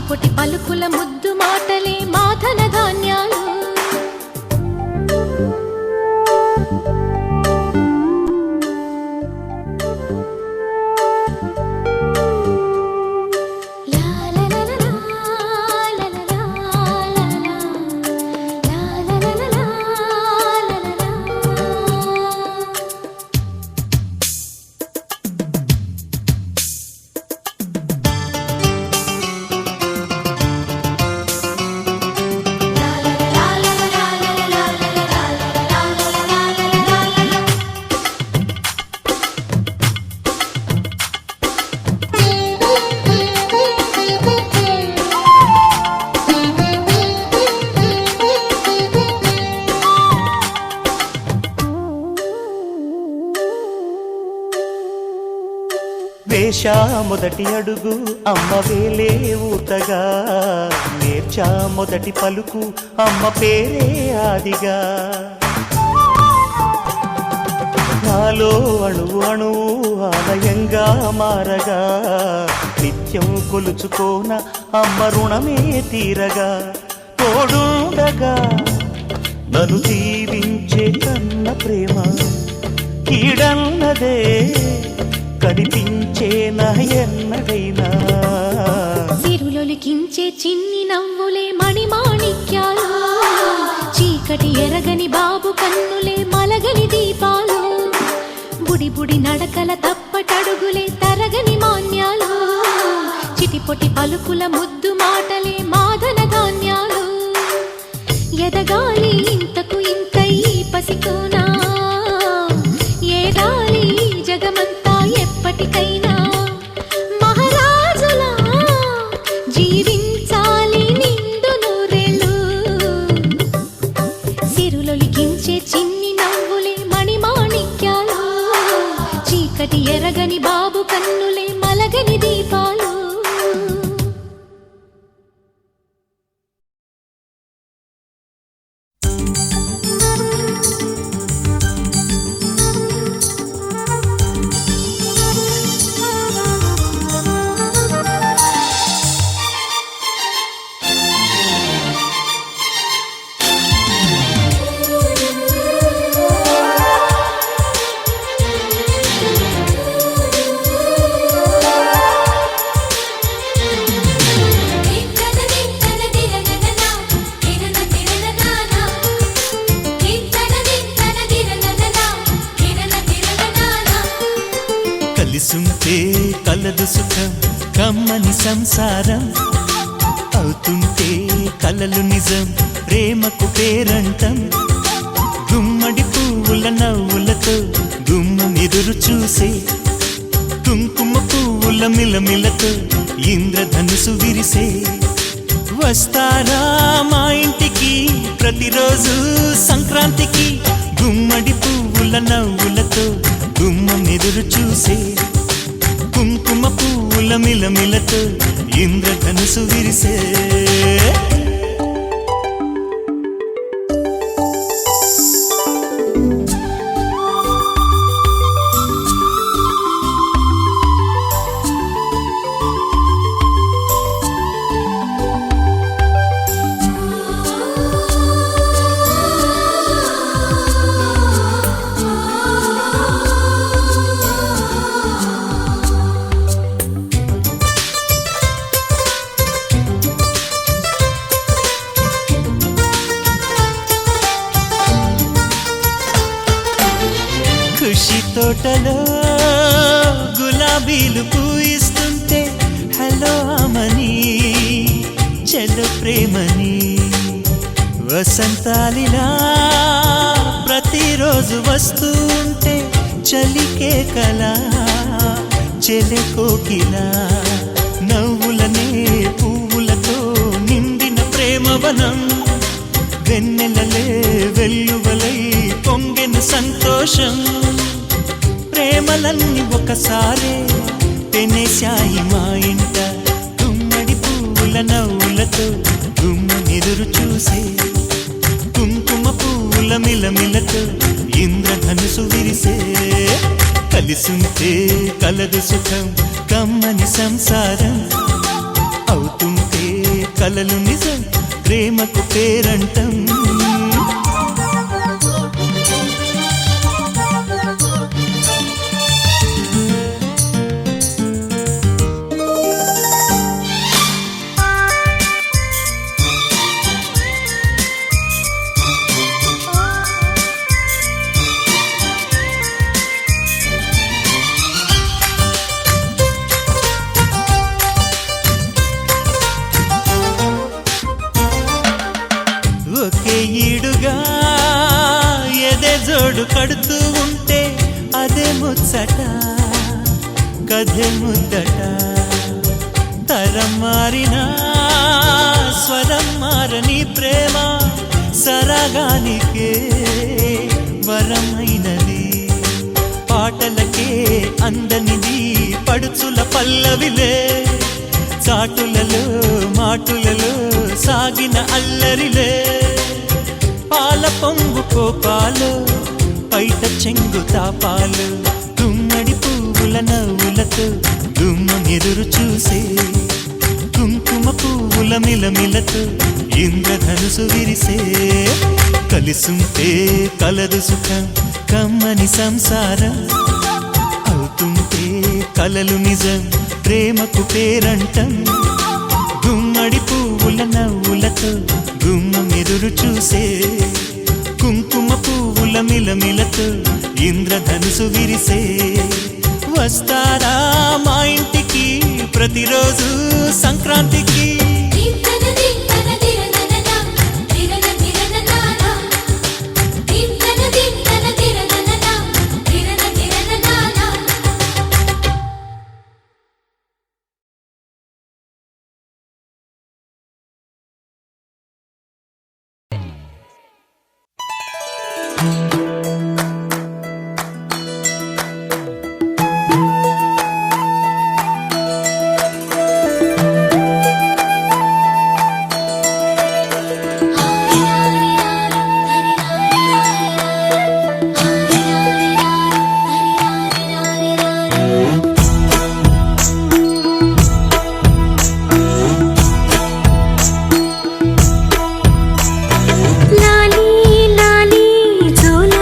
చిటిపొటి పలుకుల ముద్దు మాటలే మాధన ధాన్యాలు. వేశా మొదటి అడుగు అమ్మ వేలే ఊతగా, నేర్చా మొదటి పలుకు అమ్మ పేరే ఆదిగా. నాలో అణువు అణువు ఆలయంగా మారగా, నిత్యం కొలుచుకోన అమ్మ రుణమే తీరగా. తోడుండగా నన్ను దీవించే కన్న ప్రేమ కీడన్నదే కనిపించే నా ఎన్నడైనా. సిరులొలికించే చిన్ని నవ్వులే మణిమాణిక్యాలు, చీకటి ఎరగని బాబు కన్నులే మలగని దీపాలు. బుడి బుడి నడకల తప్పటడుగులే తరగని మాన్యాలు, చిటిపొటి పలుకుల ముద్దు మాటలే మాధన ధాన్యాలు. ఎదగాలి ఇంతకు ఇంత ఈ పసికోనా, ఏగాలి జగమంతా ఎప్పటికైనా. మహారాజులా జీవించాలి నిండు నూరేళ్ళు, సిరులొలికించే చిన్ని నవ్వులే మణిమాణిక్యాలు, చీకటి ఎరగని బాబు కన్నులే మలగని దీపాలు. కలిసుంటే కలదు సుఖం కమ్మని సంసారం, అవుతుంటే కలలు నిజం ప్రేమకు పేరంటం. గుమ్మడి పువ్వుల నవ్వులతో గుమ్మం ఎదురు చూసే, కుంకుమ పువ్వుల మిలమిలతో ఇంద్రధనుసు విరిసే. వస్తారా మా ఇంటికి ప్రతిరోజు సంక్రాంతికి, గుమ్మడి పువ్వుల నవ్వులతో గుమ్మం ఎదురు చూసే, కుంకుమ పువ్వుల మిలమిలతో ఇంద్రధనుసు విరిసే. ఖుషి తోటలో గులాబీలు పూయిస్తుంటే, హలో అమని చెల్లు ప్రేమని. వసంతాలిలా ప్రతిరోజు వస్తుంటే, చలికే కలా చెలె కోకిలా. నవ్వులనే పువ్వులతో నిండిన ప్రేమవనం, వెన్నెలలే వెల్లువలై పొంగెన సంతోషం. ప్రేమలన్నీ ఒకసారే పెనేశాయి మా ఇంట, గుమ్మడి పువ్వుల నవ్వులతో గుమ్మెదురు చూసే, కుంకుమ పువ్వుల మిలమిలతో ఇంద్రధనుసు విరిసే. కలిసుంటే కలదు సుఖం కమ్మని సంసారం, అవుతుంటే కలలు నిజం ప్రేమకు పేరంటం ఒకే ఈడుగా ఎదే జోడు కడుతూ ఉంటే అదే ముచ్చట కథే ముద్దట తరం మారినా స్వరం మారని ప్రేమ సరగానికే వరమైనది పాటలకే అందనిది పడుచుల పల్లవిలే చాటులలో మాటులలో సాగిన అల్లరిలే పాల పొంగు కోపాలు పైట చెంగు తాపాలు గుమ్మడి పువ్వుల నవ్వులతో గుమ్మం ఎదురు చూసే కుంకుమ పువ్వుల మిలమిలతో ఇంద్రధనుసు విరిసే కలిసుంటే కలదు సుఖం కమ్మని సంసారం అవుతుంటే కలలు నిజం ప్రేమకు పేరంటం గుమ్మడి పువ్వుల నవ్వులతో గుమ్మం ఎదురు చూసే కుంకుమ పువ్వుల మిలమిలతో ఇంద్రధనుసు విరిసే వస్తారా మా ఇంటికి ప్రతిరోజు సంక్రాంతికి లాలీ లాలీ జోల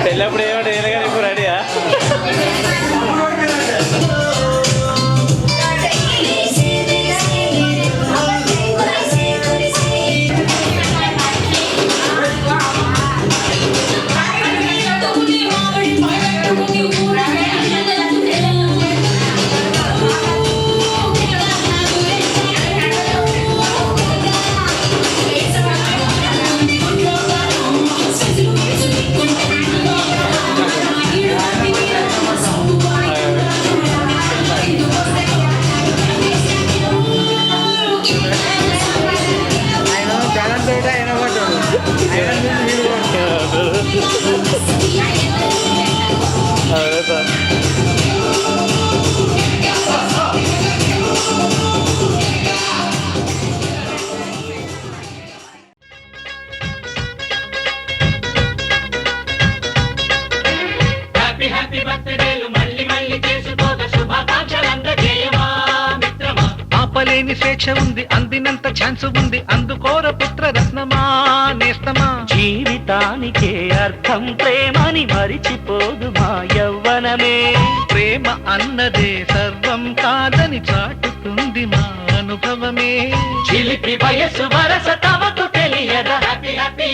పెళ్ళప్పుడు ఏమంటే ఏదైనా ఇప్పుడు రెడీయా? ఆపలేని స్వేచ్ఛ ఉంది, అందినంత ఛాన్స్ ఉంది, అందుకోర పుత్ర రత్నమా నేస్తమా. జీవితానికే అర్థం ప్రేమని మరిచిపోదు మా యవ్వనమే. ప్రేమ అన్నదే సర్వం కాదని చాటుతుంది మా అనుభవమే. చిలిపి వయసు వరస తమకు తెలియదా హ్యాపీ హ్యాపీ